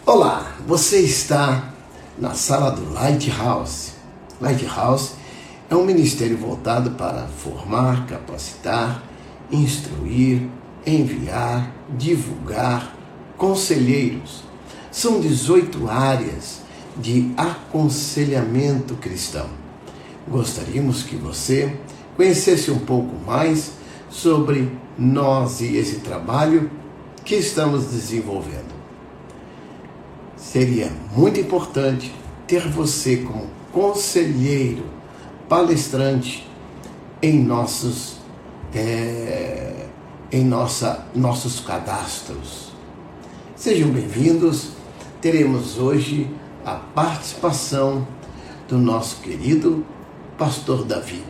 Olá, você está na sala do Lighthouse. Lighthouse é um ministério voltado para formar, capacitar, instruir, enviar, divulgar conselheiros. São 18 áreas de aconselhamento cristão. Gostaríamos que você conhecesse um pouco mais sobre nós e esse trabalho que estamos desenvolvendo. Seria muito importante ter você como conselheiro, palestrante em nossos cadastros. Sejam bem-vindos. Teremos hoje a participação do nosso querido pastor Davi.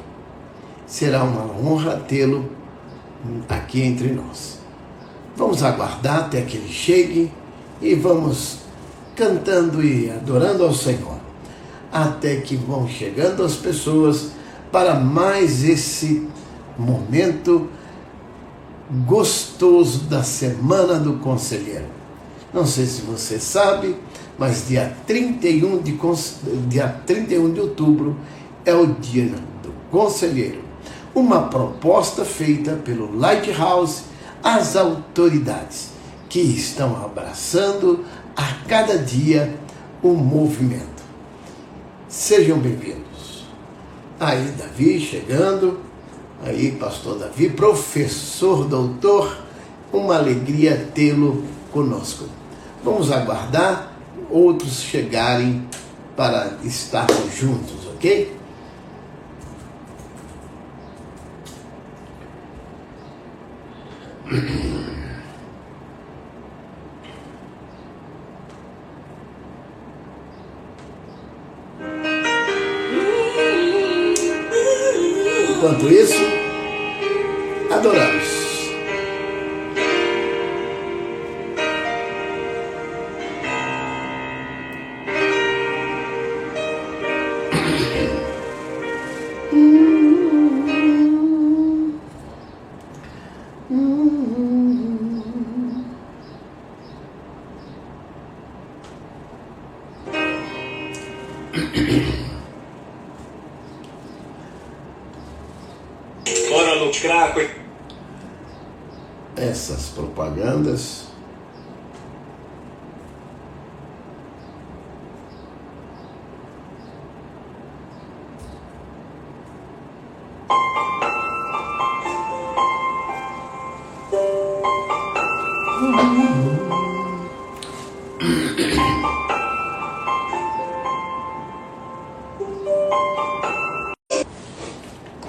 Será uma honra tê-lo aqui entre nós. Vamos aguardar até que ele chegue e vamos cantando e adorando ao Senhor, até que vão chegando as pessoas para mais esse momento gostoso da Semana do Conselheiro. Não sei se você sabe, mas dia 31 de outubro é o Dia do Conselheiro. Uma proposta feita pelo Lighthouse às autoridades, que estão abraçando a cada dia o movimento. Sejam bem-vindos. Aí, Davi chegando. Aí, pastor Davi, professor, doutor, uma alegria tê-lo conosco. Vamos aguardar outros chegarem para estarmos juntos, ok? Enquanto isso, adoramos. Bora lucrar com essas propagandas.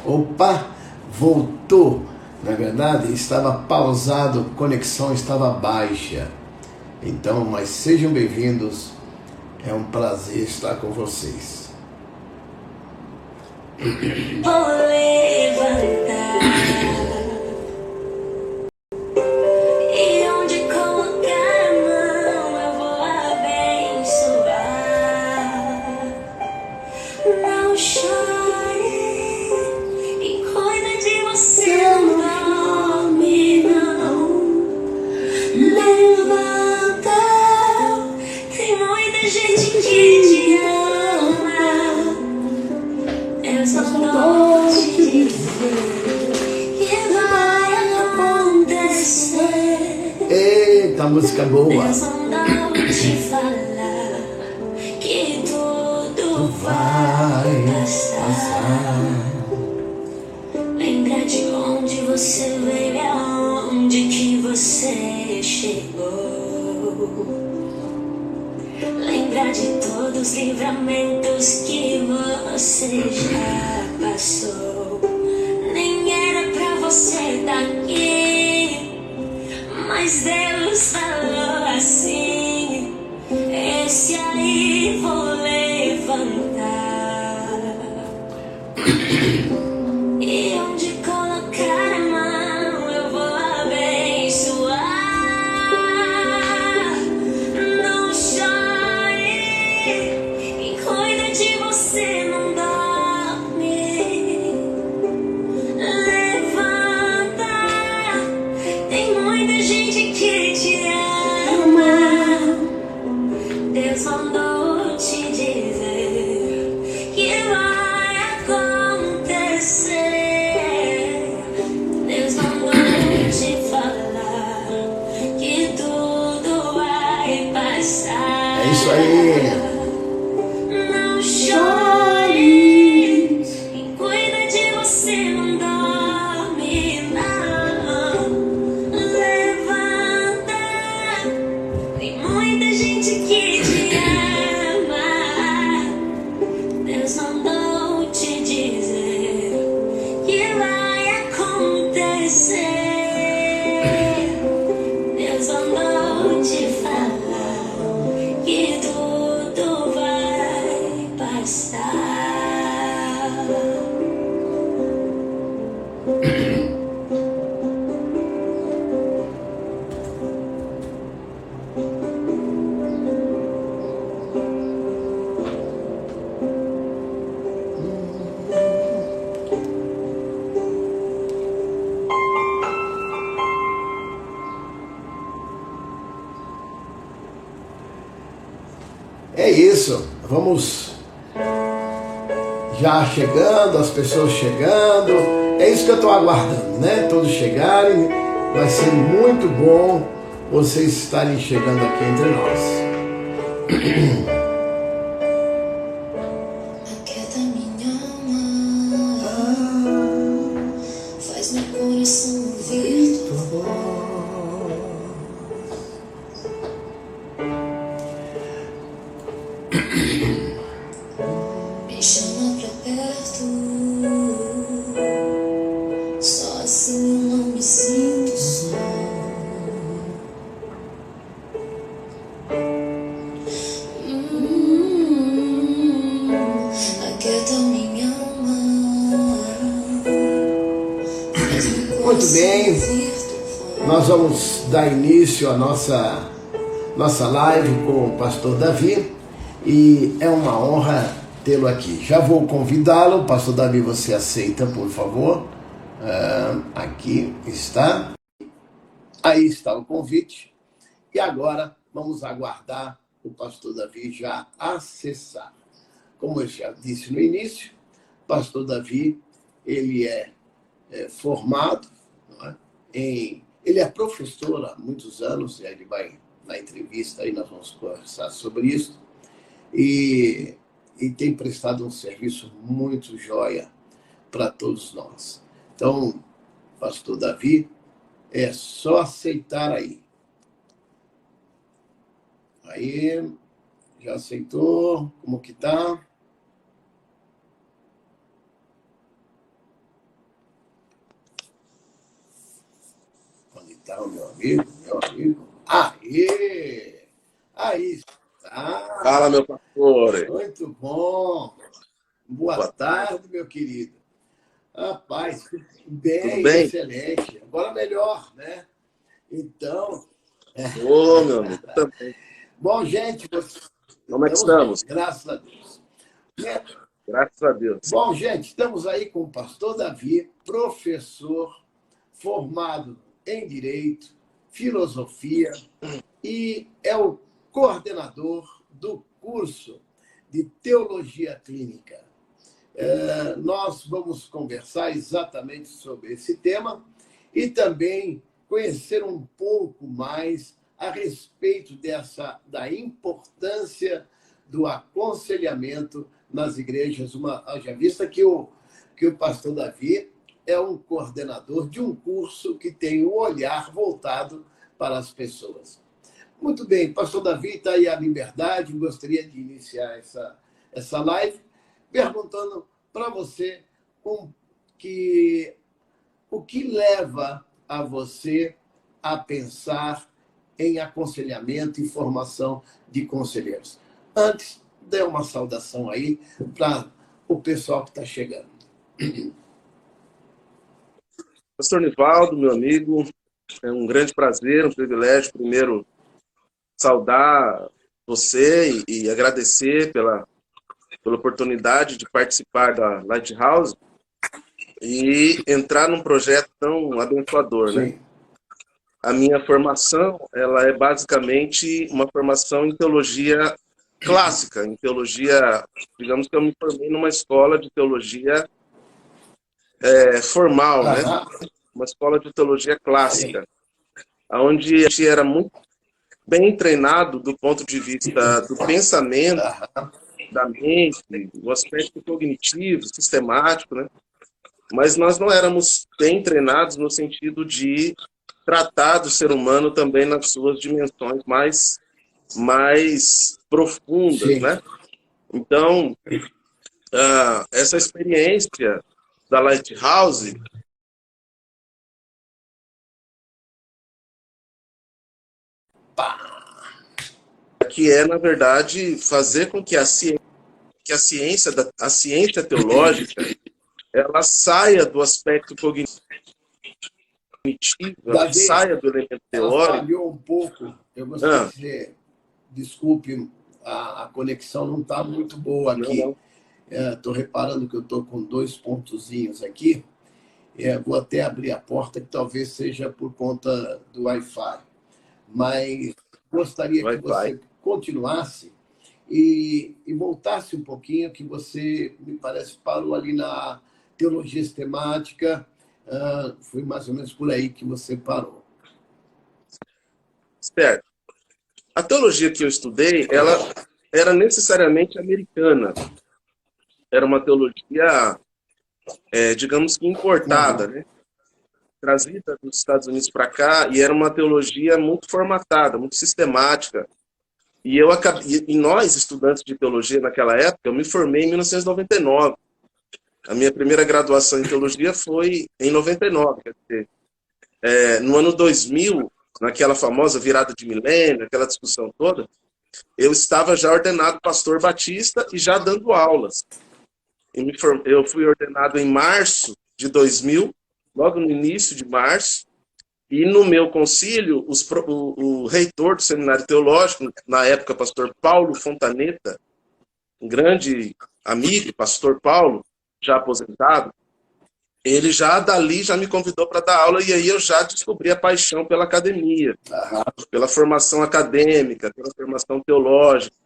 Opa, voltou. Na verdade, estava pausado, a conexão estava baixa. Então, mas sejam bem-vindos. É um prazer estar com vocês. Vou levantar e onde colocar a mão eu vou abençoar. Não chore e cuida de você, não dorme não. Levanta, tem muita gente que te ama. Eu só tô te dizer que vai acontecer. Eita, música boa. Eu só não te falar que tudo vai passar. Lembra de onde você veio, aonde que você chegou. Lembra de todos os livramentos que você já passou. Nem era pra você estar aqui, mas Deus falou assim: esse aí vou levantar. E onde colocar a mão eu vou abençoar. Não chore e cuida de você, não dorme. Levanta, tem muita gente que te ama. passar. É isso aí. Não chore, quem cuida de você não dorme, não. Levanta, tem muita gente que te ama. Deus mandou te dizer que vai acontecer. Deus mandou te falar que tudo vai passar. É isso. Vamos já chegando, as pessoas chegando. É isso que eu estou aguardando, né? Todos chegarem. Vai ser muito bom vocês estarem chegando aqui entre nós. Aquieta minha alma, faz meu coração ouvir tua voz. Me chama pra perto, só assim eu não me sinto só. Aquieta minha alma, faz meu Muito coração bem. ouvir tua voz. Nós vamos dar início à nossa live com o pastor Davi e é uma honra tê-lo aqui. Já vou convidá-lo. Pastor Davi, você aceita, por favor? Aqui está. Aí está o convite. E agora vamos aguardar o pastor Davi já acessar. Como eu já disse no início, o pastor Davi, ele é formado, não é? Ele é professor há muitos anos, e ele vai, na entrevista, aí nós vamos conversar sobre isso, e tem prestado um serviço muito joia para todos nós. Então, pastor Davi, é só aceitar aí. Aí, já aceitou? Como que tá? Onde está o meu amigo? Meu amigo? Aí! Aí está! Fala, meu pastor. Muito bom! Boa Boa tarde, meu querido. Rapaz, Tudo bem, bem? excelente. Agora melhor, né? Então, Ô, meu amigo, também. bom, gente, Como é que estamos bem, estamos? graças a Deus. Graças a Deus. Bom, gente, estamos aí com o pastor Davi, professor formado em Direito, Filosofia e é o coordenador do curso de Teologia Clínica. Nós vamos conversar exatamente sobre esse tema e também conhecer um pouco mais a respeito da importância do aconselhamento nas igrejas. Já vista que o pastor Davi é um coordenador de um curso que tem um olhar voltado para as pessoas. Muito bem, pastor Davi, está aí à liberdade. Gostaria de iniciar essa live perguntando para você o que leva a você a pensar em aconselhamento e formação de conselheiros. Antes, dê uma saudação aí para o pessoal que está chegando. Pastor Nivaldo, meu amigo, é um grande prazer, um privilégio, primeiro, saudar você e agradecer pela oportunidade de participar da Lighthouse e entrar num projeto tão abençoador, né? Sim. A minha formação, ela é basicamente uma formação em teologia clássica, em teologia, digamos que eu me formei numa escola de teologia formal, né? Uma escola de teologia clássica, onde a gente era muito bem treinado do ponto de vista do pensamento, da mente, o aspecto cognitivo, sistemático, né? Mas nós não éramos bem treinados no sentido de tratar do ser humano também nas suas dimensões mais profundas, Sim. né? Então, essa experiência da Lighthouse que é, na verdade, fazer com que a ciência teológica ela saia do aspecto cognitivo, ela Davi, saia do elemento ela teórico. falhou um pouco. Eu gostaria de dizer, desculpe, a conexão não está muito boa aqui. Estou reparando que eu estou com 2 pontozinhos aqui. Vou até abrir a porta, que talvez seja por conta do Wi-Fi. Mas gostaria que você continuasse e voltasse um pouquinho, que você, me parece, parou ali na teologia sistemática. Foi mais ou menos por aí que você parou. Certo. A teologia que eu estudei, ela era necessariamente americana. Era uma teologia, digamos que importada, né? Trazida dos Estados Unidos para cá, e era uma teologia muito formatada, muito sistemática. E nós, estudantes de teologia naquela época, eu me formei em 1999. A minha primeira graduação em teologia foi em 99, quer dizer, no ano 2000, naquela famosa virada de milênio, aquela discussão toda, eu estava já ordenado pastor batista e já dando aulas. Eu fui ordenado em março de 2000, logo no início de março, e no meu concílio, o reitor do seminário teológico, na época, pastor Paulo Fontaneta, um grande amigo, pastor Paulo, já aposentado, ele já dali já me convidou para dar aula, e aí eu já descobri a paixão pela academia, pela formação acadêmica, pela formação teológica.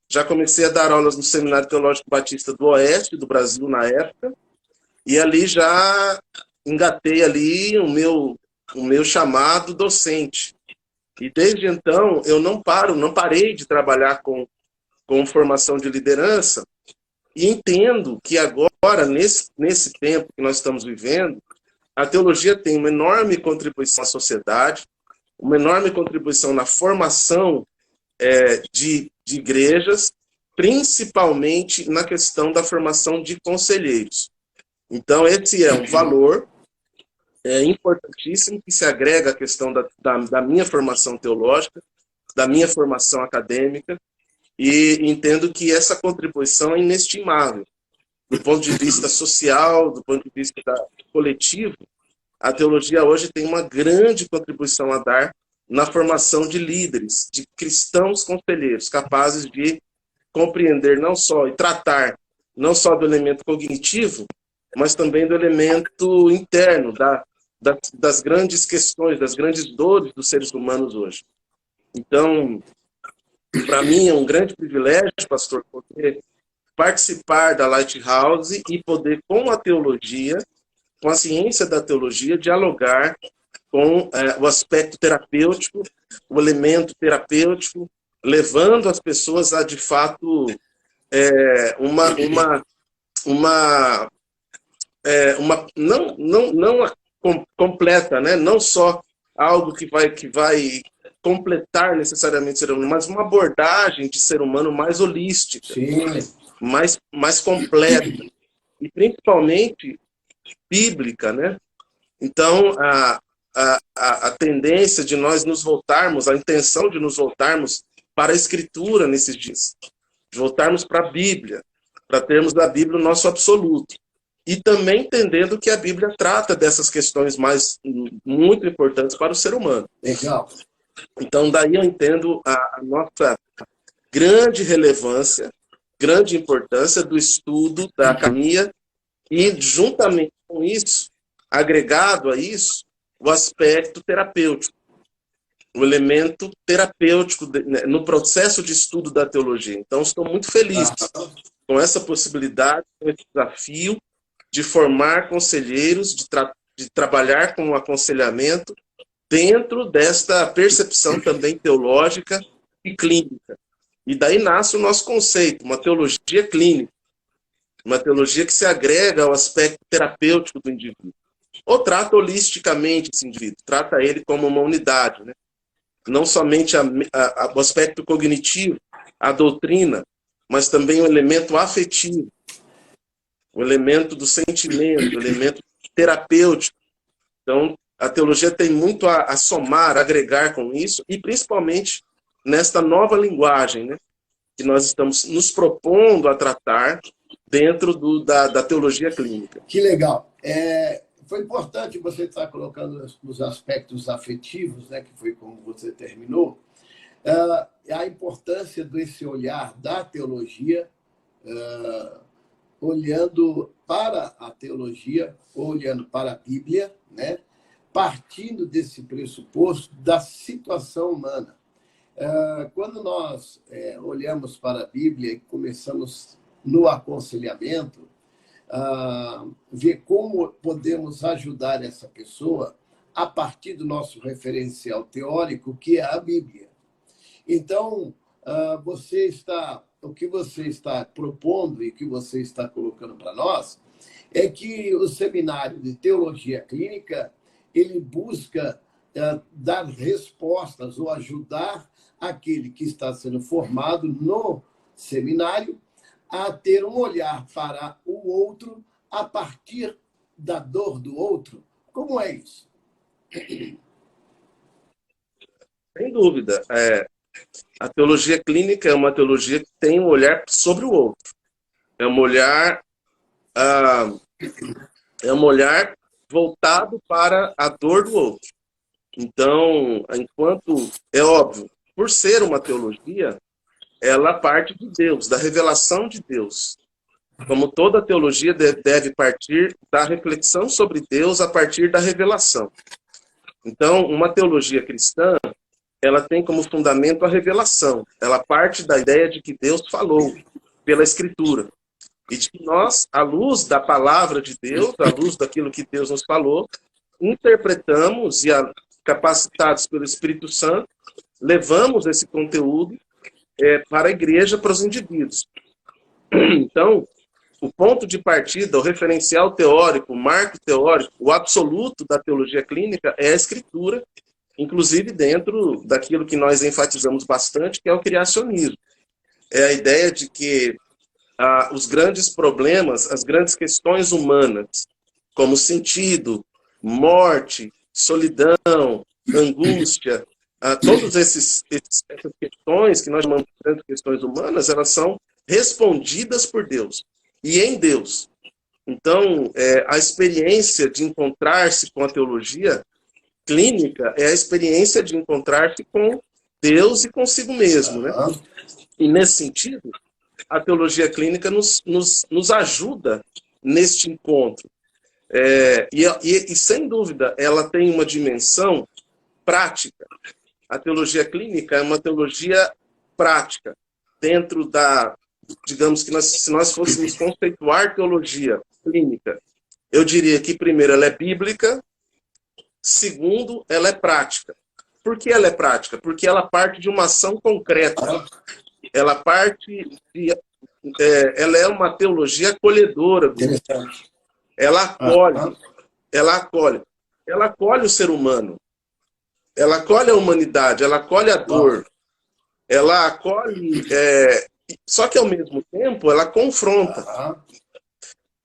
Já comecei a dar aulas no Seminário Teológico Batista do Oeste do Brasil na época, e ali já engatei ali o meu chamado docente. E desde então eu não parei de trabalhar com formação de liderança, e entendo que agora, nesse tempo que nós estamos vivendo, a teologia tem uma enorme contribuição à sociedade, uma enorme contribuição na formação de igrejas, principalmente na questão da formação de conselheiros. Então, esse é um valor importantíssimo que se agrega à questão da minha formação teológica, da minha formação acadêmica, e entendo que essa contribuição é inestimável. Do ponto de vista social, do ponto de vista coletivo, a teologia hoje tem uma grande contribuição a dar na formação de líderes, de cristãos conselheiros, capazes de compreender não só e tratar não só do elemento cognitivo, mas também do elemento interno, das grandes questões, das grandes dores dos seres humanos hoje. Então, para mim é um grande privilégio, pastor, poder participar da Lighthouse e poder, com a teologia, com a ciência da teologia, dialogar com o aspecto terapêutico, o elemento terapêutico, levando as pessoas a, de fato, não completa, né? Não só algo que vai completar necessariamente o ser humano, mas uma abordagem de ser humano mais holística, mais completa, e principalmente bíblica, né? Então, a tendência de nós nos voltarmos, a intenção de nos voltarmos para a Escritura nesses dias, de voltarmos para a Bíblia, para termos da Bíblia o nosso absoluto. E também entendendo que a Bíblia trata dessas questões muito importantes para o ser humano. Legal. Então, daí eu entendo a nossa grande relevância, grande importância do estudo da academia e, juntamente com isso, agregado a isso, o aspecto terapêutico, o elemento terapêutico no processo de estudo da teologia. Então, estou muito feliz com essa possibilidade, com esse desafio de formar conselheiros, de trabalhar com o aconselhamento, dentro desta percepção também teológica e clínica. E daí nasce o nosso conceito, uma teologia clínica, uma teologia que se agrega ao aspecto terapêutico do indivíduo. Ou trata holisticamente esse indivíduo, trata ele como uma unidade, né? Não somente o aspecto cognitivo, a doutrina, mas também o elemento afetivo, o elemento do sentimento, o elemento terapêutico. Então, a teologia tem muito a somar, a agregar com isso, e principalmente nesta nova linguagem, né, que nós estamos nos propondo a tratar dentro da teologia clínica. Que legal. Foi importante você estar colocando os aspectos afetivos, né, que foi como você terminou, a importância desse olhar da teologia, olhando para a teologia, olhando para a Bíblia, né, partindo desse pressuposto da situação humana. Quando nós olhamos para a Bíblia e começamos no aconselhamento, ver como podemos ajudar essa pessoa a partir do nosso referencial teórico, que é a Bíblia. Então, o que você está propondo e que você está colocando para nós é que o seminário de teologia clínica ele busca dar respostas ou ajudar aquele que está sendo formado no seminário a ter um olhar para o outro a partir da dor do outro. Como é isso? Sem dúvida. A teologia clínica é uma teologia que tem um olhar sobre o outro. É um olhar voltado para a dor do outro. Então, enquanto, é óbvio, por ser uma teologia, ela parte de Deus, da revelação de Deus. Como toda teologia deve partir da reflexão sobre Deus a partir da revelação. Então, uma teologia cristã, ela tem como fundamento a revelação. Ela parte da ideia de que Deus falou pela Escritura. E de que nós, à luz da palavra de Deus, à luz daquilo que Deus nos falou, interpretamos e, capacitados pelo Espírito Santo, levamos esse conteúdo para a igreja, para os indivíduos. Então, o ponto de partida, o referencial teórico, o marco teórico, o absoluto da teologia clínica é a Escritura, inclusive dentro daquilo que nós enfatizamos bastante, que é o criacionismo. É a ideia de que os grandes problemas, as grandes questões humanas, como sentido, morte, solidão, angústia, todas essas questões que nós chamamos de grandes questões humanas, elas são respondidas por Deus e em Deus. Então, a experiência de encontrar-se com a teologia clínica é a experiência de encontrar-se com Deus e consigo mesmo, né? E nesse sentido, a teologia clínica nos ajuda neste encontro. E sem dúvida, ela tem uma dimensão prática. A teologia clínica é uma teologia prática. Dentro digamos que se nós fôssemos conceituar teologia clínica, eu diria que, primeiro, ela é bíblica, segundo, ela é prática. Por que ela é prática? Porque ela parte de uma ação concreta. Ela é uma teologia acolhedora. Ela acolhe o ser humano. Ela acolhe a humanidade, ela acolhe a dor. Ela acolhe... só que, ao mesmo tempo, ela confronta.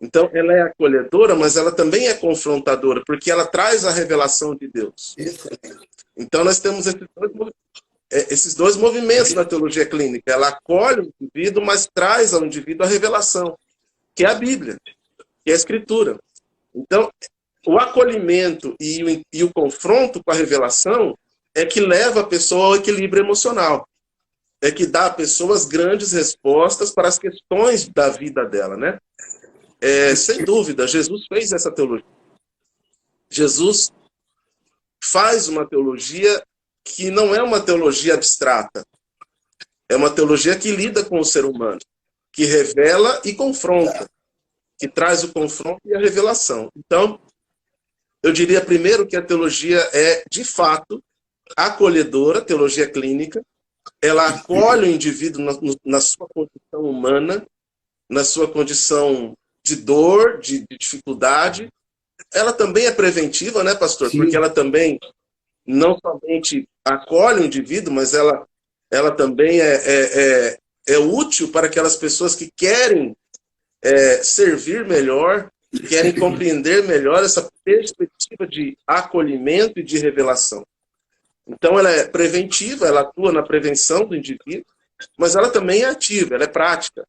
Então, ela é acolhedora, mas ela também é confrontadora, porque ela traz a revelação de Deus. Então, nós temos esses dois movimentos na teologia clínica. Ela acolhe o indivíduo, mas traz ao indivíduo a revelação, que é a Bíblia, que é a Escritura. Então, o acolhimento e o confronto com a revelação é que leva a pessoa ao equilíbrio emocional. É que dá a pessoa as grandes respostas para as questões da vida dela, né? Sem dúvida, Jesus fez essa teologia. Jesus faz uma teologia que não é uma teologia abstrata. É uma teologia que lida com o ser humano, que revela e confronta, que traz o confronto e a revelação. Então, Eu diria primeiro que a teologia é, de fato, acolhedora, teologia clínica. Ela acolhe o indivíduo na sua condição humana, na sua condição de dor, de dificuldade. Ela também é preventiva, né, pastor? Sim. Porque ela também não somente acolhe o indivíduo, mas ela também é útil para aquelas pessoas que querem servir melhor, querem compreender melhor essa perspectiva de acolhimento e de revelação. Então, ela é preventiva, ela atua na prevenção do indivíduo, mas ela também é ativa, ela é prática.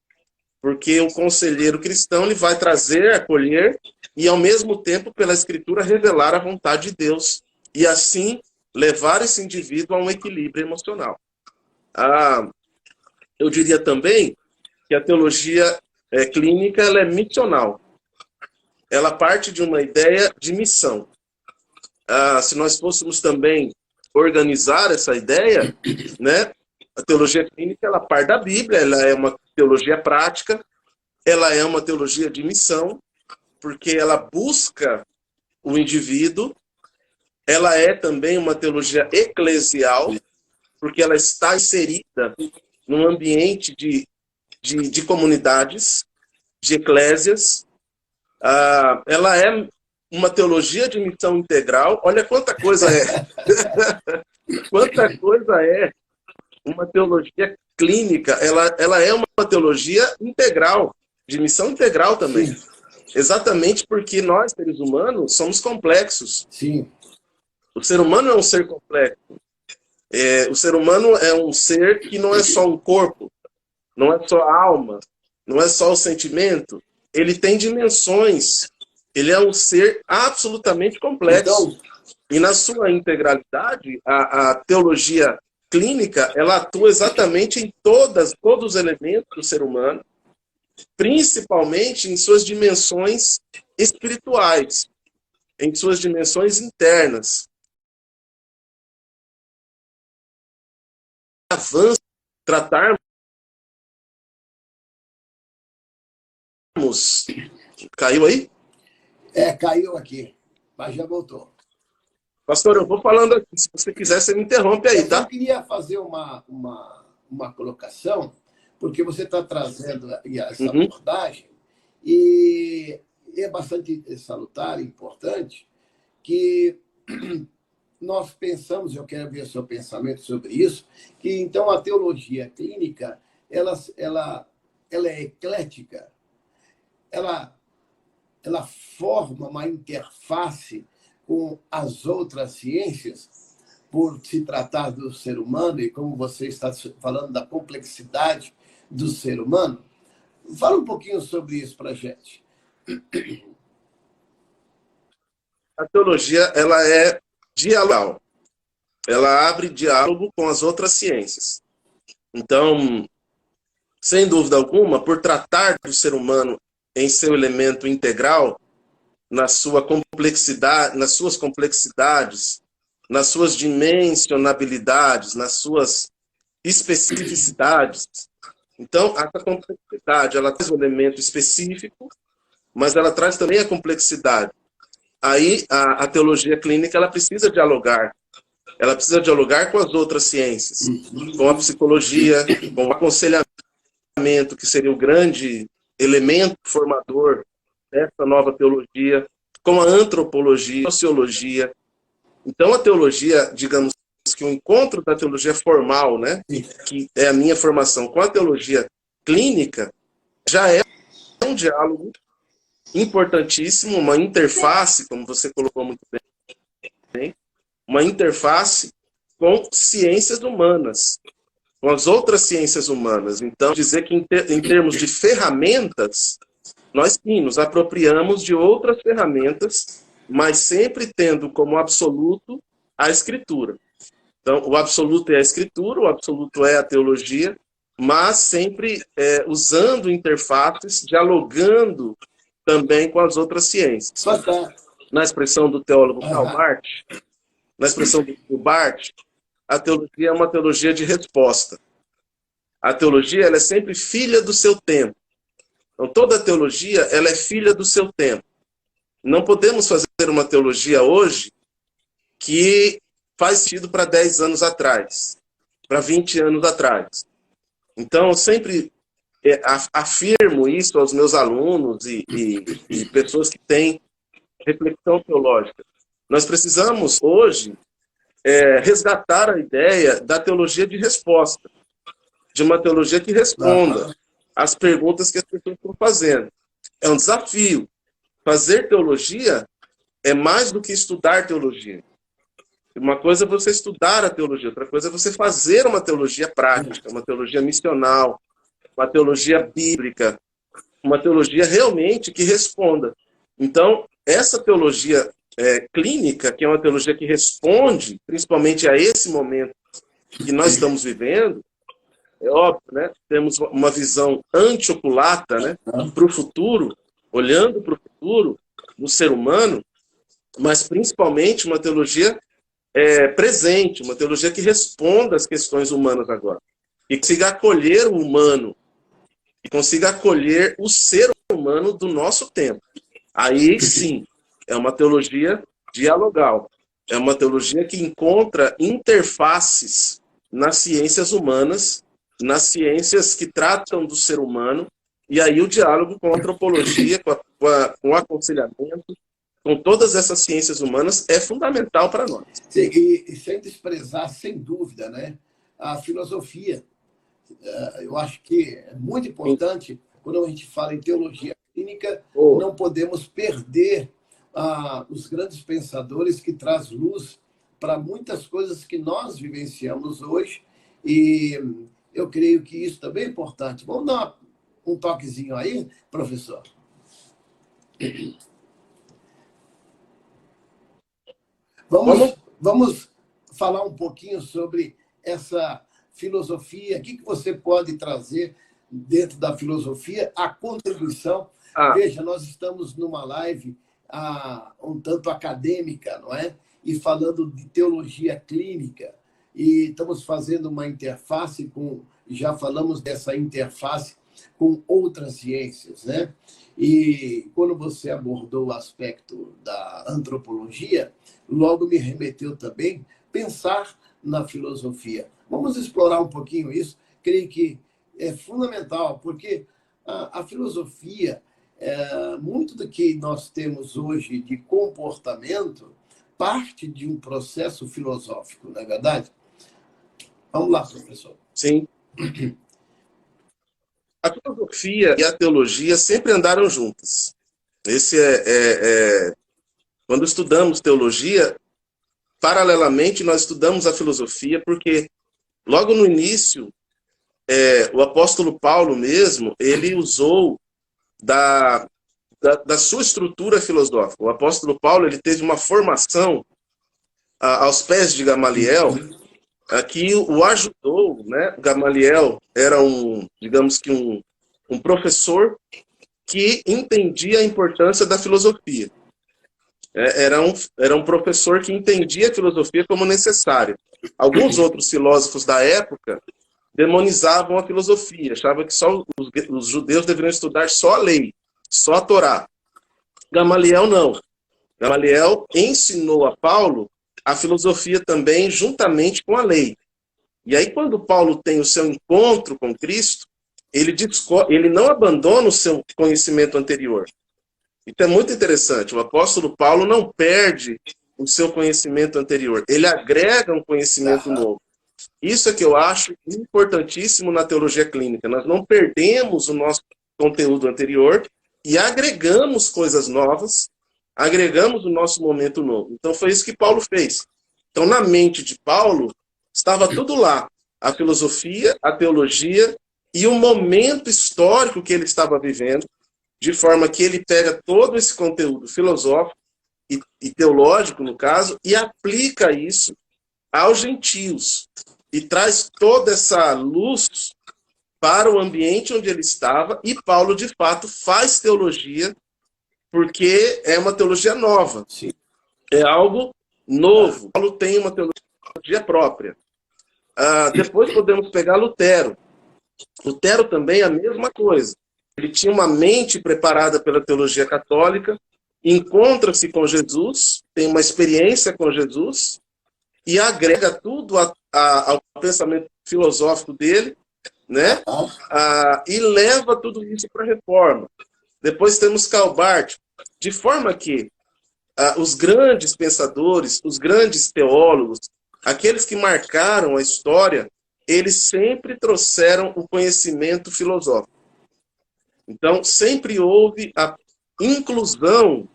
Porque o conselheiro cristão ele vai trazer, acolher e, ao mesmo tempo, pela Escritura, revelar a vontade de Deus. E, assim, levar esse indivíduo a um equilíbrio emocional. Eu diria também que a teologia clínica ela é missional. Ela parte de uma ideia de missão. Se nós fôssemos também organizar essa ideia, né? A teologia clínica ela parte da Bíblia, ela é uma teologia prática, ela é uma teologia de missão, porque ela busca o indivíduo, ela é também uma teologia eclesial, porque ela está inserida num ambiente de comunidades, de eclésias. Ela é uma teologia de missão integral. Olha quanta coisa é. Quanta coisa é uma teologia clínica. Ela é uma teologia integral, de missão integral também. Sim. Exatamente porque nós, seres humanos, somos complexos. Sim. O ser humano é um ser complexo. O ser humano é um ser que não é só um corpo, não é só a alma, não é só o sentimento. Ele tem dimensões. Ele é um ser absolutamente complexo. Então, e na sua integralidade, a teologia clínica, ela atua exatamente em todos os elementos do ser humano, principalmente em suas dimensões espirituais, em suas dimensões internas. Avança, tratarmos. Caiu aí? Caiu aqui, mas já voltou. Pastor, eu vou falando aqui. Se você quiser, você me interrompe aí, tá? Eu queria fazer uma colocação, porque você está trazendo essa abordagem, e é bastante salutar, importante, que nós pensamos, eu quero ver o seu pensamento sobre isso, que então a teologia clínica, ela é eclética, ela forma uma interface com as outras ciências, por se tratar do ser humano, e como você está falando da complexidade do ser humano. Fala um pouquinho sobre isso para a gente. A teologia ela é dialogal. Ela abre diálogo com as outras ciências. Então, sem dúvida alguma, por tratar do ser humano em seu elemento integral, na sua complexidade, nas suas complexidades, nas suas dimensionabilidades, nas suas especificidades. Então, essa complexidade, ela traz um elemento específico, mas ela traz também a complexidade. Aí, a teologia clínica, ela precisa dialogar. Ela precisa dialogar com as outras ciências, com a psicologia, com o aconselhamento, que seria o grande elemento formador dessa nova teologia, com a antropologia, a sociologia. Então, a teologia, digamos que o encontro da teologia formal, né, que é a minha formação, com a teologia clínica, já é um diálogo importantíssimo, uma interface, como você colocou muito bem, uma interface com ciências humanas, com as outras ciências humanas. Então, dizer que em termos de ferramentas, nós sim nos apropriamos de outras ferramentas, mas sempre tendo como absoluto a Escritura. Então, o absoluto é a Escritura, o absoluto é a teologia, mas sempre usando interfaces, dialogando também com as outras ciências. Na expressão do teólogo Karl Barth, na expressão do Barth, a teologia é uma teologia de resposta. A teologia ela é sempre filha do seu tempo. Então, toda a teologia ela é filha do seu tempo. Não podemos fazer uma teologia hoje que faz sentido para 10 anos atrás, para 20 anos atrás. Então, eu sempre afirmo isso aos meus alunos e pessoas que têm reflexão teológica. Nós precisamos, hoje, resgatar a ideia da teologia de resposta, de uma teologia que responda às perguntas que as pessoas estão fazendo. É um desafio. Fazer teologia é mais do que estudar teologia. Uma coisa é você estudar a teologia, outra coisa é você fazer uma teologia prática, uma teologia missional, uma teologia bíblica, uma teologia realmente que responda. Então, essa teologia clínica, que é uma teologia que responde, principalmente a esse momento que nós estamos vivendo, é óbvio, né? Temos uma visão antioculata, né? Para o futuro, olhando para o futuro do ser humano, mas principalmente uma teologia presente, uma teologia que responda às questões humanas agora. E consiga acolher o humano, e consiga acolher o ser humano do nosso tempo. Aí sim, é uma teologia dialogal. É uma teologia que encontra interfaces nas ciências humanas, nas ciências que tratam do ser humano, e aí o diálogo com a antropologia, com o aconselhamento, com todas essas ciências humanas, é fundamental para nós. Sim, e sem desprezar, sem dúvida, né, a filosofia. Eu acho que é muito importante, quando a gente fala em teologia clínica, não podemos perder os grandes pensadores que trazem luz para muitas coisas que nós vivenciamos hoje, e eu creio que isso também é importante. Vamos dar um toquezinho aí, professor? Vamos falar um pouquinho sobre essa filosofia. O que você pode trazer dentro da filosofia, a contribuição? Veja, nós estamos numa live um tanto acadêmica, não é? E falando de teologia clínica. E estamos fazendo uma interface já falamos dessa interface com outras ciências, né? E quando você abordou o aspecto da antropologia, logo me remeteu também pensar na filosofia. Vamos explorar um pouquinho isso. Creio que é fundamental, porque a filosofia, muito do que nós temos hoje de comportamento, parte de um processo filosófico, não é verdade? Vamos lá, professor. Sim. A filosofia e a teologia sempre andaram juntas. Quando estudamos teologia, paralelamente nós estudamos a filosofia, porque logo no início, o apóstolo Paulo mesmo, ele usou da sua estrutura filosófica. O apóstolo Paulo, ele teve uma formação aos pés de Gamaliel, que o ajudou, né? Gamaliel era digamos que um professor que entendia a importância da filosofia. Era um professor que entendia a filosofia como necessária. Alguns outros filósofos da época demonizavam a filosofia, achavam que só os judeus deveriam estudar só a lei, só a Torá. Gamaliel não. Gamaliel ensinou a Paulo a filosofia também juntamente com a lei. E aí, quando Paulo tem o seu encontro com Cristo, ele não abandona o seu conhecimento anterior. Então é muito interessante. O apóstolo Paulo não perde o seu conhecimento anterior. Ele agrega um conhecimento novo. Isso é que eu acho importantíssimo na teologia clínica. Nós não perdemos o nosso conteúdo anterior e agregamos coisas novas, agregamos o nosso momento novo. Então foi isso que Paulo fez. Então na mente de Paulo estava tudo lá. A filosofia, a teologia e o momento histórico que ele estava vivendo, de forma que ele pega todo esse conteúdo filosófico e teológico, no caso, e aplica isso aos gentios. E traz toda essa luz para o ambiente onde ele estava, e Paulo, de fato, faz teologia, porque é uma teologia nova. Sim. É algo novo. Paulo tem uma teologia própria. Depois podemos pegar Lutero. Lutero também é a mesma coisa. Ele tinha uma mente preparada pela teologia católica, encontra-se com Jesus, tem uma experiência com Jesus e agrega tudo ao pensamento filosófico dele, né? E leva tudo isso para a reforma. Depois temos Calbart, de forma que os grandes pensadores, os grandes teólogos, aqueles que marcaram a história, eles sempre trouxeram o conhecimento filosófico. Então, sempre houve a inclusão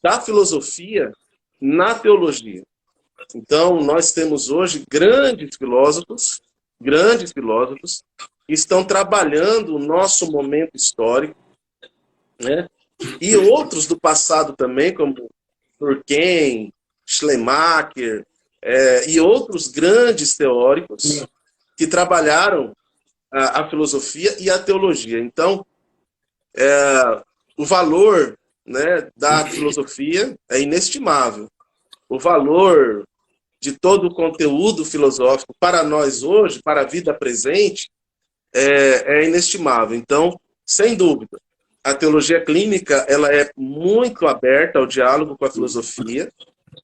da filosofia na teologia. Então, nós temos hoje grandes filósofos que estão trabalhando o nosso momento histórico, né? E outros do passado também, como Durkheim, Schleiermacher, e outros grandes teóricos que trabalharam a filosofia e a teologia. Então, o valor, né, da filosofia é inestimável. O valor de todo o conteúdo filosófico para nós hoje, para a vida presente, é inestimável. Então, sem dúvida, a teologia clínica ela é muito aberta ao diálogo com a filosofia.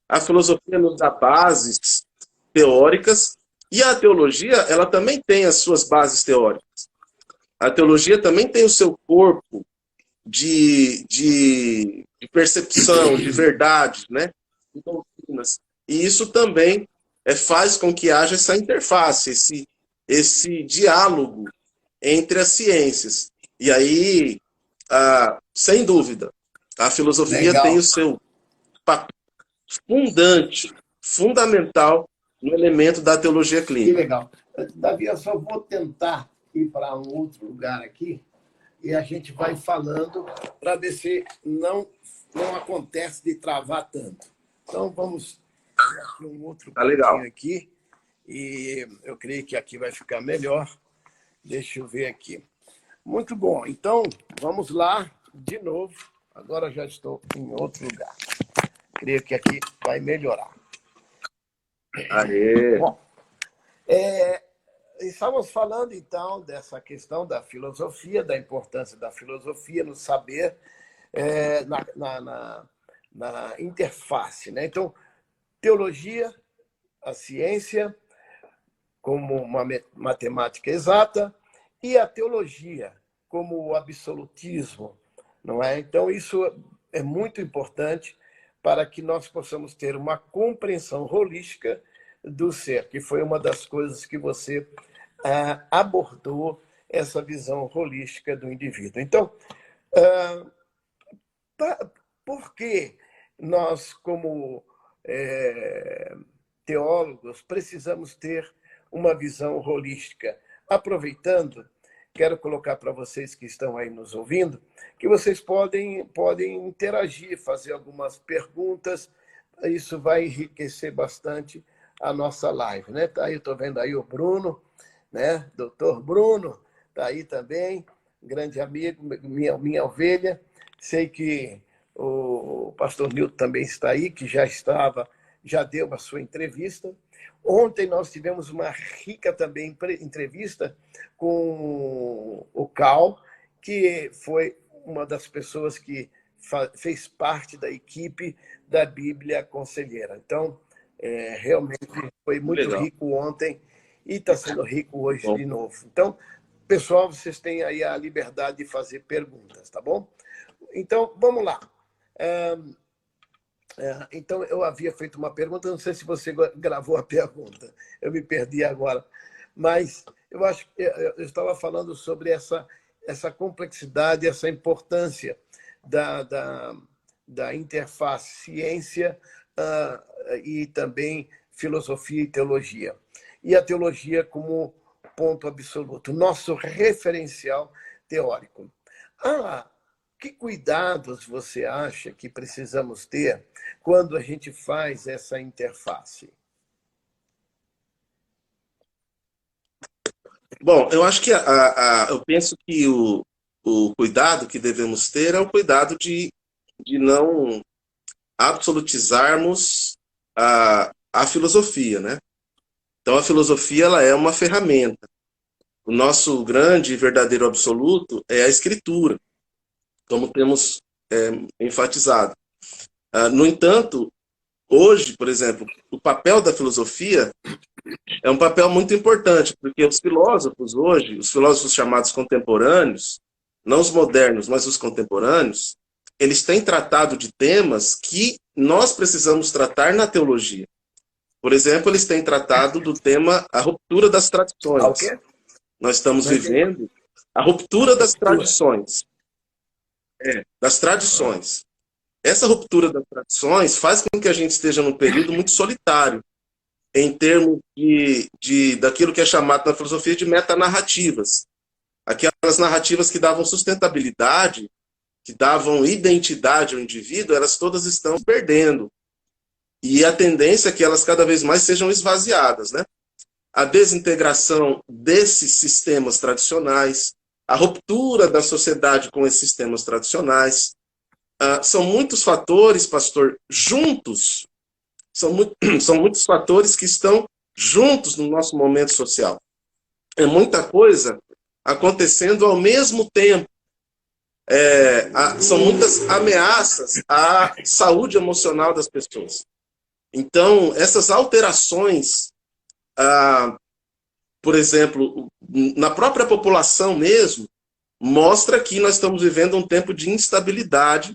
A filosofia nos dá bases teóricas e a teologia ela também tem as suas bases teóricas. A teologia também tem o seu corpo de percepção, de verdade, né? De doutrinas. E isso também faz com que haja essa interface, esse diálogo entre as ciências. E aí, sem dúvida, a filosofia Legal. tem o seu papel fundamental no elemento da teologia Que clínica. legal. Davi, eu só vou tentar ir para um outro lugar aqui e a gente vai falando para ver se não acontece de travar tanto. Então, vamos para um outro Tá legal. pontinho aqui e eu creio que aqui vai ficar melhor. Deixa eu ver aqui. Muito bom. Então, vamos lá de novo. Agora já estou em outro lugar. Creio que aqui vai melhorar. Aê. Bom, estamos falando, então, dessa questão da filosofia, da importância da filosofia no saber, na interface, né? Então, teologia, a ciência, como uma matemática exata, e a teologia, como o absolutismo, não é? Então, isso é muito importante para que nós possamos ter uma compreensão holística do ser, que foi uma das coisas que você abordou, essa visão holística do indivíduo. Então, por que nós, como teólogos, precisamos ter uma visão holística? Aproveitando, quero colocar para vocês que estão aí nos ouvindo, que vocês podem interagir, fazer algumas perguntas, isso vai enriquecer bastante a nossa live, né? Tá aí, estou vendo aí o Bruno, né? Doutor Bruno, está aí também, grande amigo, minha ovelha. Sei que o pastor Nilton também está aí, que já deu a sua entrevista. Ontem nós tivemos uma rica também entrevista com o Cal, que foi uma das pessoas que fez parte da equipe da Bíblia Conselheira. Então, realmente foi muito Legal. rico ontem e está sendo rico hoje Bom. de novo. Então, pessoal, vocês têm aí a liberdade de fazer perguntas, tá bom? Então, vamos lá. Então, eu havia feito uma pergunta, não sei se você gravou a pergunta, eu me perdi agora, mas eu acho que eu estava falando sobre essa complexidade, essa importância da interface ciência e também filosofia e teologia. E a teologia como ponto absoluto, nosso referencial teórico. Que cuidados você acha que precisamos ter quando a gente faz essa interface? Bom, eu acho que eu penso que o cuidado que devemos ter é o cuidado de não absolutizarmos a filosofia, né? Então, a filosofia ela é uma ferramenta. O nosso grande e verdadeiro absoluto é a Escritura. Como temos enfatizado. No entanto, hoje, por exemplo, o papel da filosofia é um papel muito importante, porque os filósofos hoje, os filósofos chamados contemporâneos, não os modernos, mas os contemporâneos, eles têm tratado de temas que nós precisamos tratar na teologia. Por exemplo, eles têm tratado do tema a ruptura das Ah, o tradições. quê? Nós estamos Não entendi. vivendo a ruptura das Ruptura. tradições. Das tradições. Essa ruptura das tradições faz com que a gente esteja num período muito solitário, em termos daquilo que é chamado na filosofia de metanarrativas. Aquelas narrativas que davam sustentabilidade, que davam identidade ao indivíduo, elas todas estão perdendo. E a tendência é que elas cada vez mais sejam esvaziadas, né? A desintegração desses sistemas tradicionais, a ruptura da sociedade com esses sistemas tradicionais, são muitos fatores, pastor, juntos, são muitos fatores que estão juntos no nosso momento social. É muita coisa acontecendo ao mesmo tempo. São muitas ameaças à saúde emocional das pessoas. Então, essas alterações, por exemplo, na própria população mesmo, mostra que nós estamos vivendo um tempo de instabilidade,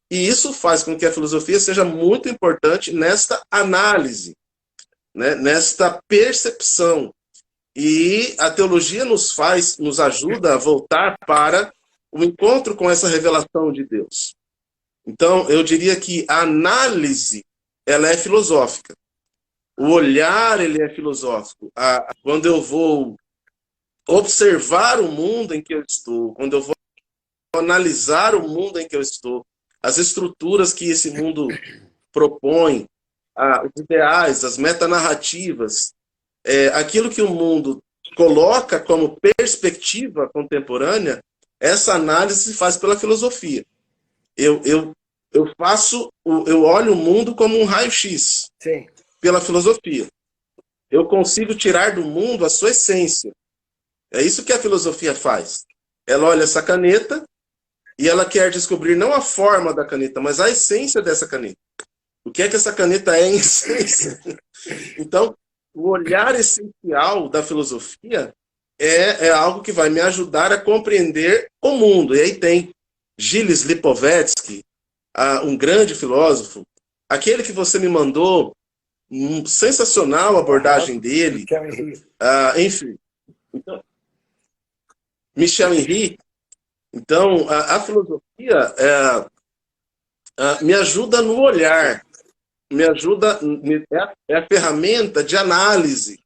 e isso faz com que a filosofia seja muito importante nesta análise, né, nesta percepção. E a teologia nos ajuda a voltar para o encontro com essa revelação de Deus. Então, eu diria que a análise, ela é filosófica. O olhar, ele é filosófico. Quando eu vou observar o mundo em que eu estou, quando eu vou analisar o mundo em que eu estou, as estruturas que esse mundo propõe, os ideais, as metanarrativas, aquilo que o mundo coloca como perspectiva contemporânea, essa análise se faz pela filosofia. Eu olho o mundo como um raio-x pela filosofia. Eu consigo tirar do mundo a sua essência. É isso que a filosofia faz. Ela olha essa caneta e ela quer descobrir não a forma da caneta, mas a essência dessa caneta. O que é que essa caneta é em essência? Então, o olhar essencial da filosofia é algo que vai me ajudar a compreender o mundo. E aí tem Gilles Lipovetsky, um grande filósofo, aquele que você me mandou, sensacional a abordagem dele. Enfim. Então, Michel Henry. Então, a filosofia me ajuda no olhar, é a ferramenta de análise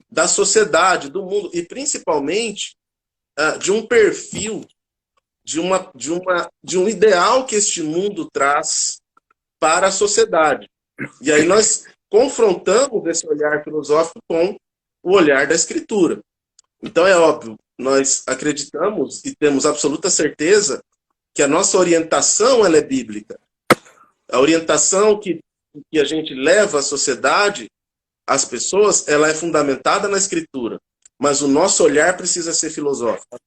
da sociedade, do mundo, e principalmente de um perfil, de um ideal que este mundo traz para a sociedade. E aí nós confrontamos esse olhar filosófico com o olhar da Escritura. Então é óbvio, nós acreditamos e temos absoluta certeza que a nossa orientação ela é bíblica. A orientação que a gente leva à sociedade, às pessoas, ela é fundamentada na Escritura. Mas o nosso olhar precisa ser filosófico.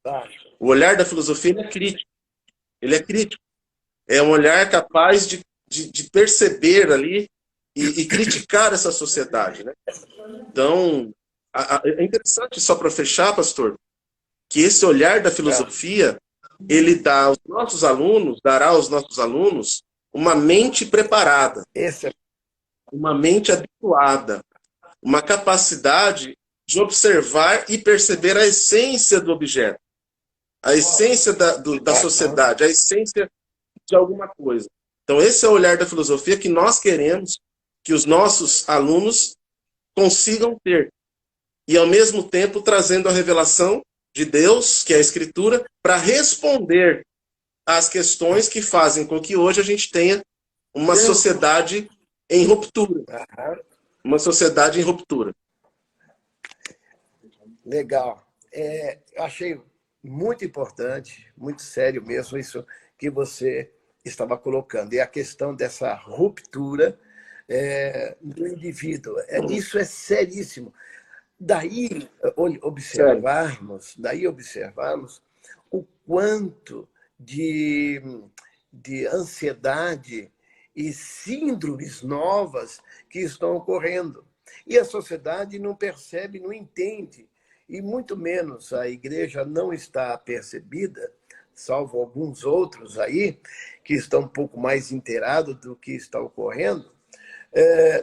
O olhar da filosofia ele é crítico. Ele é crítico. É um olhar capaz de perceber ali e criticar essa sociedade, né? Então, é interessante, só para fechar, pastor, que esse olhar da filosofia, ele dará aos nossos alunos uma mente preparada, uma mente habituada, uma capacidade de observar e perceber a essência do objeto, a essência da sociedade, a essência de alguma coisa. Então, esse é o olhar da filosofia que nós queremos que os nossos alunos consigam ter. E, ao mesmo tempo, trazendo a revelação de Deus, que é a Escritura, para responder às questões que fazem com que hoje a gente tenha uma sociedade em ruptura. Uma sociedade em ruptura. Legal. Eu achei muito importante, muito sério mesmo isso que você estava colocando. E a questão dessa ruptura do indivíduo. Isso é seríssimo. Daí observarmos o quanto de de ansiedade e síndromes novas que estão ocorrendo. E a sociedade não percebe, não entende, e muito menos a igreja não está percebida, salvo alguns outros aí, que estão um pouco mais inteirados do que está ocorrendo,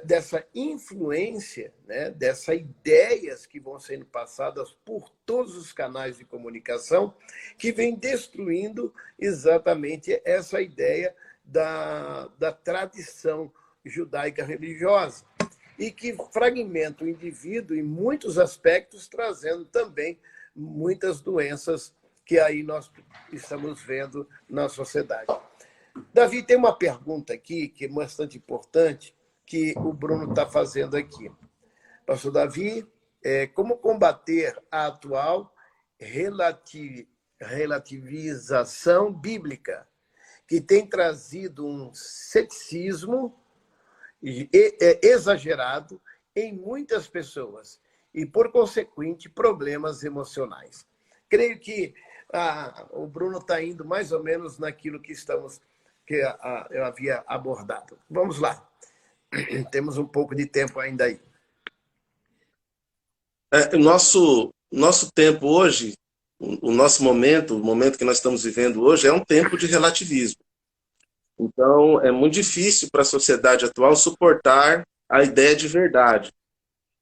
dessa influência, né, dessas ideias que vão sendo passadas por todos os canais de comunicação, que vem destruindo exatamente essa ideia da tradição judaica religiosa, e que fragmenta o indivíduo em muitos aspectos, trazendo também muitas doenças que aí nós estamos vendo na sociedade. Davi, tem uma pergunta aqui que é bastante importante, que o Bruno está fazendo aqui. Pastor Davi, como combater a atual relativização bíblica, que tem trazido um ceticismo exagerado em muitas pessoas e, por consequente, problemas emocionais? Creio que o Bruno está indo mais ou menos naquilo que eu havia abordado. Vamos lá. Temos um pouco de tempo ainda aí. O nosso tempo hoje, o nosso momento, o momento que nós estamos vivendo hoje, é um tempo de relativismo. Então, é muito difícil para a sociedade atual suportar a ideia de verdade,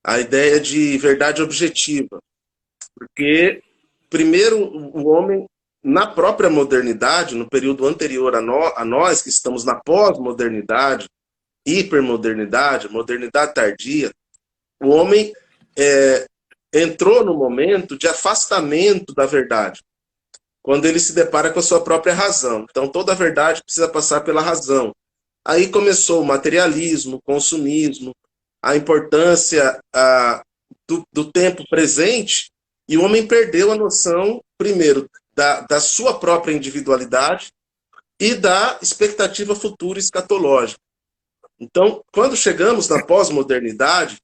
a ideia de verdade objetiva. Porque, primeiro, o homem, na própria modernidade, no período anterior a nós, que estamos na pós-modernidade, hipermodernidade, modernidade tardia, o homem entrou no momento de afastamento da verdade, quando ele se depara com a sua própria razão. Então, toda a verdade precisa passar pela razão. Aí começou o materialismo, o consumismo, a importância do tempo presente, e o homem perdeu a noção, primeiro, da sua própria individualidade e da expectativa futura escatológica. Então, quando chegamos na pós-modernidade,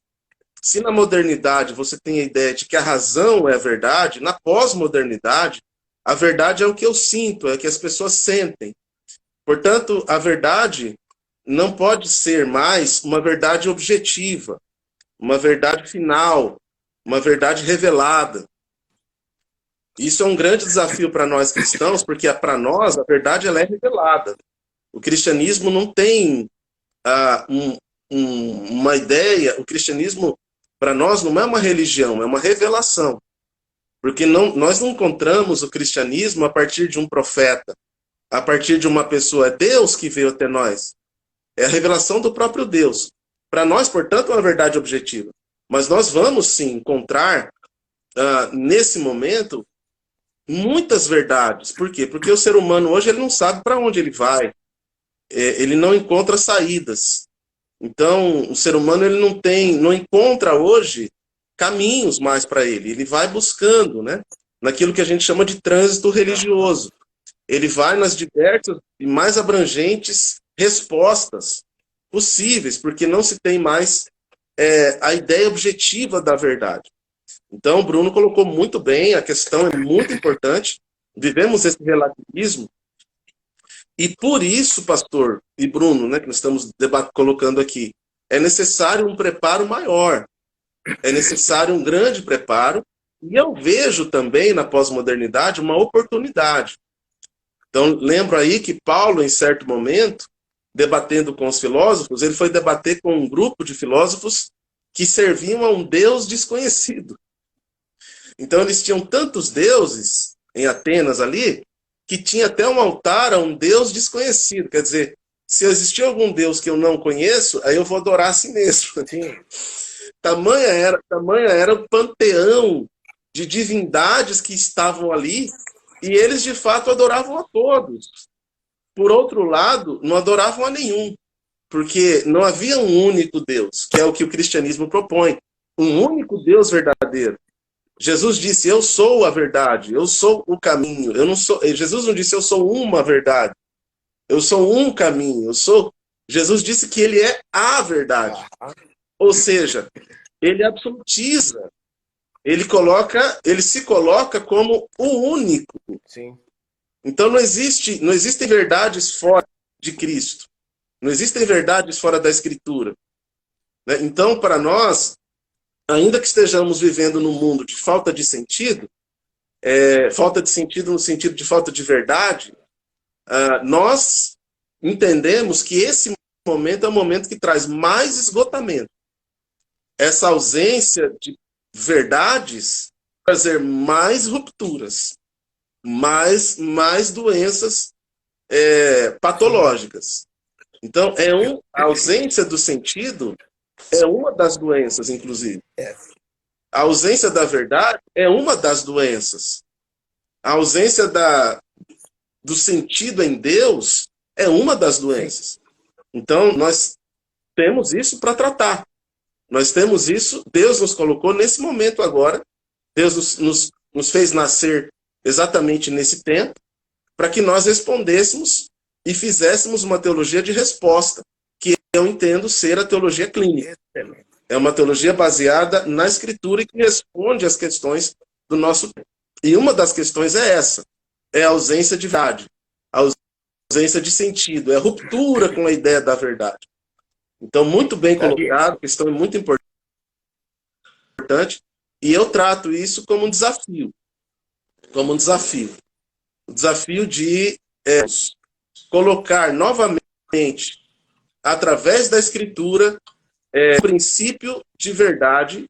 se na modernidade você tem a ideia de que a razão é a verdade, na pós-modernidade, a verdade é o que eu sinto, é o que as pessoas sentem. Portanto, a verdade não pode ser mais uma verdade objetiva, uma verdade final, uma verdade revelada. Isso é um grande desafio para nós cristãos, porque para nós a verdade ela é revelada. O cristianismo não tem uma ideia, o cristianismo para nós não é uma religião, é uma revelação. Porque nós não encontramos o cristianismo a partir de um profeta, a partir de uma pessoa. É Deus que veio até nós. É a revelação do próprio Deus. Para nós, portanto, é uma verdade objetiva. Mas nós vamos, sim, encontrar, nesse momento, muitas verdades. Por quê? Porque o ser humano hoje ele não sabe para onde ele vai. Ele não encontra saídas. Então, o ser humano ele não encontra hoje caminhos mais para ele. Ele vai buscando, né, naquilo que a gente chama de trânsito religioso. Ele vai nas diversas e mais abrangentes respostas possíveis, porque não se tem mais a ideia objetiva da verdade. Então, o Bruno colocou muito bem, a questão é muito importante. Vivemos esse relativismo. E por isso, pastor e Bruno, né, que nós estamos colocando aqui, é necessário um preparo maior. É necessário um grande preparo. E eu vejo também, na pós-modernidade, uma oportunidade. Então, lembro aí que Paulo, em certo momento, debatendo com os filósofos, ele foi debater com um grupo de filósofos que serviam a um Deus desconhecido. Então, eles tinham tantos deuses em Atenas ali, que tinha até um altar a um Deus desconhecido. Quer dizer, se existir algum Deus que eu não conheço, aí eu vou adorar a si mesmo. Sim. Tamanha era o panteão de divindades que estavam ali, e eles, de fato, adoravam a todos. Por outro lado, não adoravam a nenhum, porque não havia um único Deus, que é o que o cristianismo propõe. Um único Deus verdadeiro. Jesus disse, eu sou a verdade, eu sou o caminho. Jesus não disse, eu sou uma verdade. Eu sou um caminho. Jesus disse que ele é a verdade. Ou seja, ele absolutiza. Ele se coloca como o único. Sim. Então não existem verdades fora de Cristo. Não existem verdades fora da Escritura. Né? Então, para nós, ainda que estejamos vivendo num mundo de falta de sentido no sentido de falta de verdade, nós entendemos que esse momento é o momento que traz mais esgotamento. Essa ausência de verdades vai trazer mais rupturas, mais doenças patológicas. Então, a ausência do sentido é uma das doenças, inclusive. A ausência da verdade é uma das doenças. A ausência do sentido em Deus é uma das doenças. Então, nós temos isso para tratar. Nós temos isso, Deus nos colocou nesse momento agora. Deus nos fez nascer exatamente nesse tempo, para que nós respondêssemos e fizéssemos uma teologia de resposta, que eu entendo ser a teologia clínica. É uma teologia baseada na Escritura e que responde às questões do nosso tempo. E uma das questões é essa, é a ausência de verdade, a ausência de sentido, é a ruptura com a ideia da verdade. Então, muito bem colocado, a questão é muito importante, e eu trato isso como um desafio. O desafio de colocar novamente, através da Escritura, um princípio de verdade,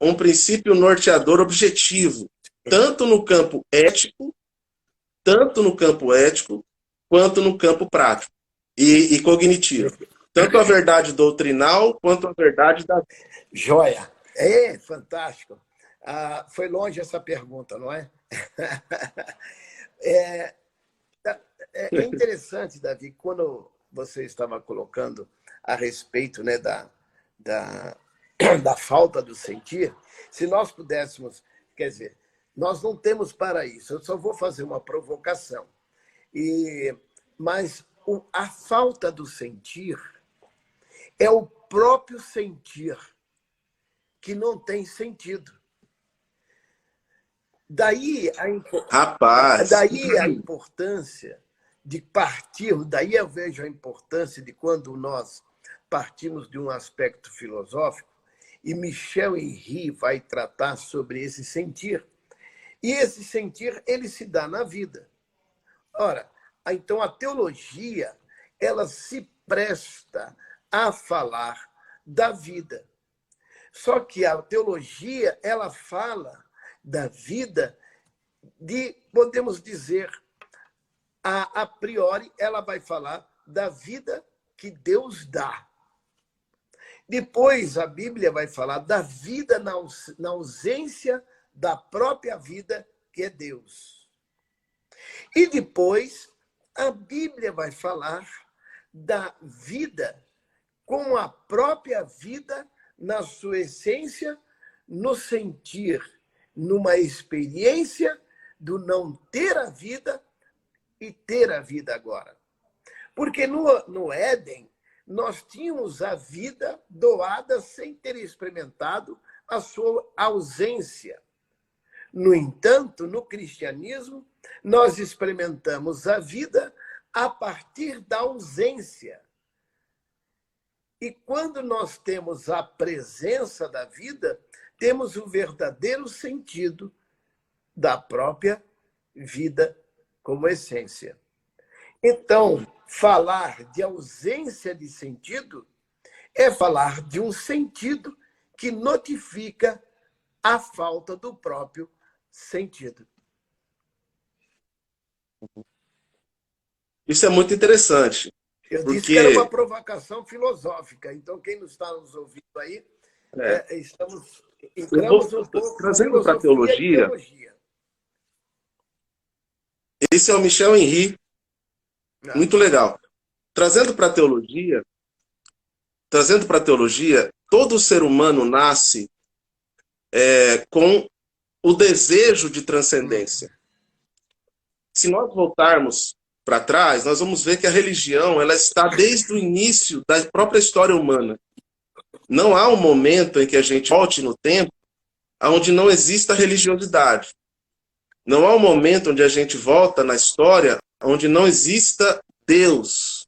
um princípio norteador objetivo, tanto no campo ético, quanto no campo prático e cognitivo. Tanto a verdade doutrinal, quanto a verdade da vida. Joia. Fantástico. Foi longe essa pergunta, não é? É interessante, Davi, quando você estava colocando a respeito, né, da falta do sentir, se nós pudéssemos, quer dizer, nós não temos para isso, eu só vou fazer uma provocação, mas a falta do sentir é o próprio sentir que não tem sentido. Daí a importância de partir, daí eu vejo a importância de quando nós partimos de um aspecto filosófico, e Michel Henry vai tratar sobre esse sentir. E esse sentir, ele se dá na vida. Ora, então a teologia, ela se presta a falar da vida. Só que a teologia, ela fala da vida podemos dizer, a priori, ela vai falar da vida que Deus dá. Depois, a Bíblia vai falar da vida na ausência da própria vida, que é Deus. E depois, a Bíblia vai falar da vida com a própria vida na sua essência, no sentir, numa experiência do não ter a vida e ter a vida agora. Porque no Éden, nós tínhamos a vida doada sem ter experimentado a sua ausência. No entanto, no cristianismo, nós experimentamos a vida a partir da ausência. E quando nós temos a presença da vida, temos o verdadeiro sentido da própria vida como essência. Então, falar de ausência de sentido é falar de um sentido que notifica a falta do próprio sentido. Isso é muito interessante. Eu disse que era uma provocação filosófica, então quem não está nos ouvindo aí, entramos um pouco trazendo para a teologia. Esse é o Michel Henry. Muito legal. Trazendo para a teologia, todo ser humano nasce com o desejo de transcendência. Se nós voltarmos para trás, nós vamos ver que a religião ela está desde o início da própria história humana. Não há um momento em que a gente volte no tempo onde não exista religiosidade. Não há um momento onde a gente volta na história onde não exista Deus.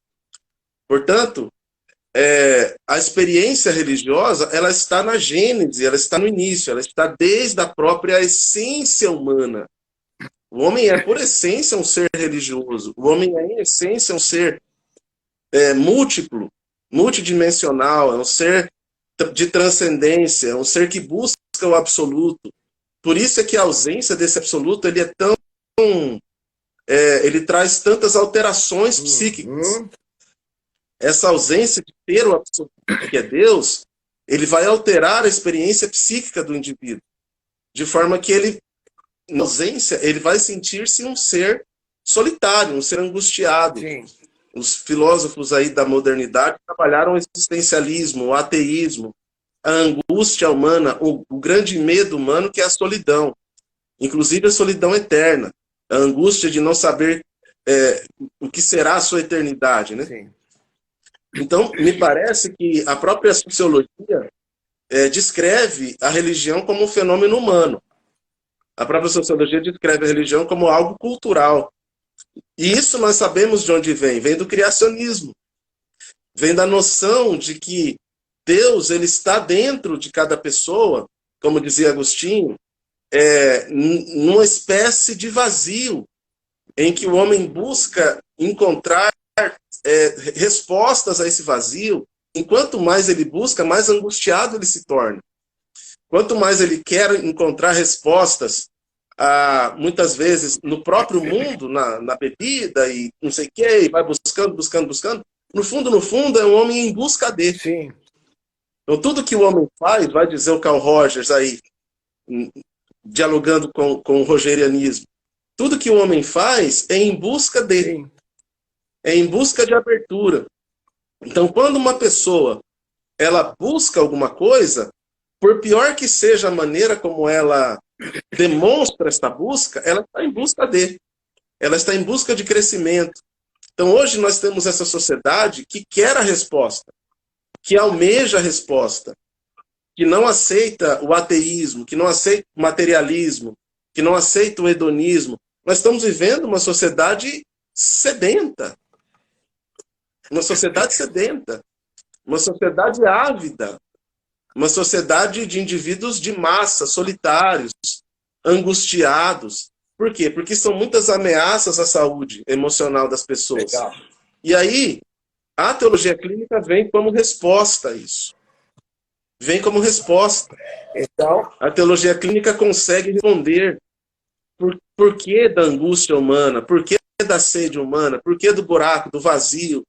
Portanto, a experiência religiosa, ela está na Gênese, ela está no início, ela está desde a própria essência humana. O homem é, por essência, um ser religioso. O homem é, em essência, um ser múltiplo, multidimensional, é um ser de transcendência, é um ser que busca o absoluto. Por isso é que a ausência desse absoluto, ele é tão... ele traz tantas alterações psíquicas. Essa ausência de ter o absoluto, que é Deus, ele vai alterar a experiência psíquica do indivíduo. De forma que ele, na ausência, ele vai sentir-se um ser solitário, um ser angustiado. Sim. Os filósofos aí da modernidade trabalharam o existencialismo, o ateísmo, a angústia humana, o grande medo humano, que é a solidão. Inclusive a solidão eterna. A angústia de não saber o que será a sua eternidade, né? Sim. Então, me parece que a própria sociologia descreve a religião como um fenômeno humano. A própria sociologia descreve a religião como algo cultural. E isso nós sabemos de onde vem. Vem do criacionismo. Vem da noção de que Deus, ele está dentro de cada pessoa, como dizia Agostinho, numa espécie de vazio, em que o homem busca encontrar respostas a esse vazio. Enquanto mais ele busca, mais angustiado ele se torna. Quanto mais ele quer encontrar respostas, muitas vezes no próprio mundo, na bebida e não sei o quê, e vai buscando, no fundo é um homem em busca dele. Sim. Então tudo que o homem faz, vai dizer o Carl Rogers aí, dialogando com o rogerianismo, tudo que o homem faz é em busca dele. Sim. É em busca de abertura. Então, quando uma pessoa ela busca alguma coisa, por pior que seja a maneira como ela demonstra esta busca, ela está em busca dele. Ela está em busca de crescimento. Então, hoje nós temos essa sociedade que quer a resposta, que almeja a resposta, que não aceita o ateísmo, que não aceita o materialismo, que não aceita o hedonismo. Nós estamos vivendo uma sociedade sedenta. Uma sociedade sedenta, uma sociedade ávida, uma sociedade de indivíduos de massa, solitários, angustiados. Por quê? Porque são muitas ameaças à saúde emocional das pessoas. Legal. E aí, a teologia clínica vem como resposta a isso. Vem como resposta. Então, A teologia clínica consegue responder por que da angústia humana, por que da sede humana, por que do buraco, do vazio,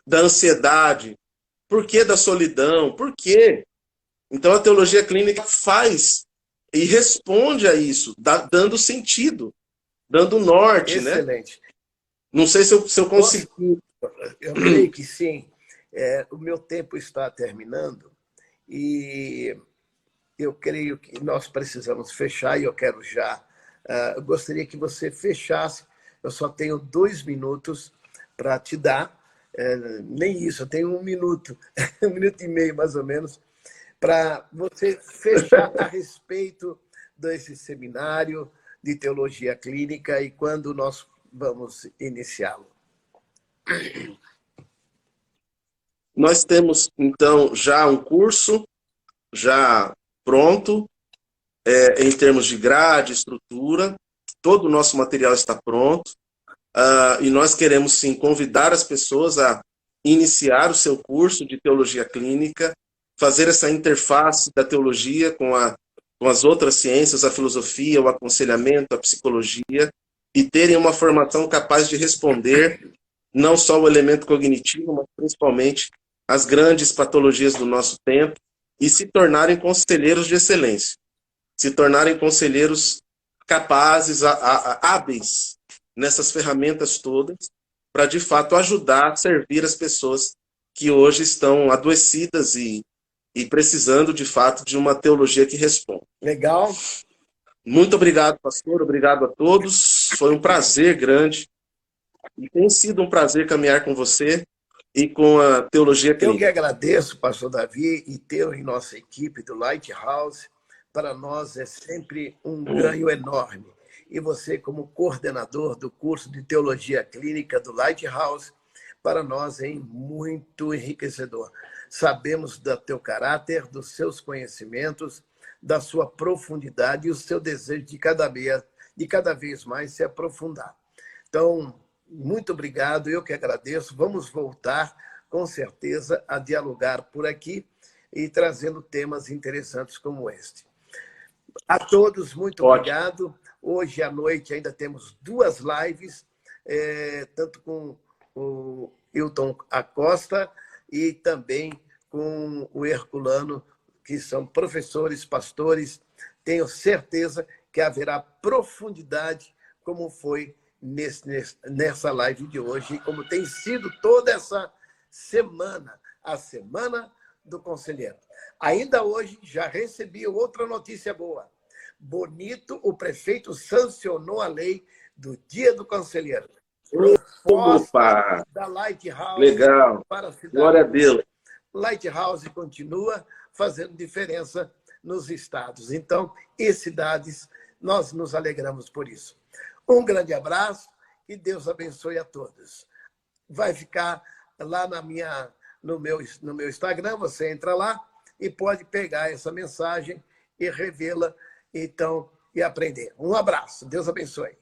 da ansiedade, por que da solidão, por quê? Então a teologia clínica faz e responde a isso, dando sentido, dando norte, excelente. né? Não sei se eu consegui. Eu creio que sim. O meu tempo está terminando e eu creio que nós precisamos fechar e eu quero já. Eu gostaria que você fechasse. Eu só tenho 2 minutos para te dar. Nem isso, eu tenho 1 minuto, 1 minuto e meio mais ou menos, para você fechar a respeito desse seminário de teologia clínica e quando nós vamos iniciá-lo. Nós temos, então, já um curso já pronto, em termos de grade, estrutura, todo o nosso material está pronto. E nós queremos, sim, convidar as pessoas a iniciar o seu curso de teologia clínica, fazer essa interface da teologia com as outras ciências, a filosofia, o aconselhamento, a psicologia, e terem uma formação capaz de responder não só o elemento cognitivo, mas principalmente as grandes patologias do nosso tempo, e se tornarem conselheiros de excelência, se tornarem conselheiros capazes, hábeis, nessas ferramentas todas, para de fato ajudar a servir as pessoas que hoje estão adoecidas e precisando de fato de uma teologia que responda. Legal. Muito obrigado, pastor, obrigado a todos, foi um prazer grande e tem sido um prazer caminhar com você e com a teologia clínica. Eu que agradeço, pastor Davi, e tê-lo em nossa equipe do Lighthouse. Para nós é sempre um ganho enorme. e você como coordenador do curso de Teologia Clínica do Lighthouse, para nós é muito enriquecedor. Sabemos do teu caráter, dos seus conhecimentos, da sua profundidade e o seu desejo de cada vez mais se aprofundar. Então, muito obrigado, eu que agradeço. Vamos voltar, com certeza, a dialogar por aqui e trazendo temas interessantes como este. A todos, muito obrigado. Hoje à noite ainda temos 2 lives, tanto com o Hilton Acosta e também com o Herculano, que são professores, pastores. Tenho certeza que haverá profundidade, como foi nessa live de hoje, e como tem sido toda essa semana, a Semana do Conselheiro. Ainda hoje já recebi outra notícia boa. Bonito, o prefeito sancionou a lei do Dia do Conselheiro. Opa! Da Lighthouse. Legal. Para a cidade. Glória a Deus. Lighthouse continua fazendo diferença nos estados. Então, e cidades, nós nos alegramos por isso. Um grande abraço e Deus abençoe a todos. Vai ficar lá no meu Instagram, você entra lá e pode pegar essa mensagem e revê-la, então, e aprender. Um abraço. Deus abençoe.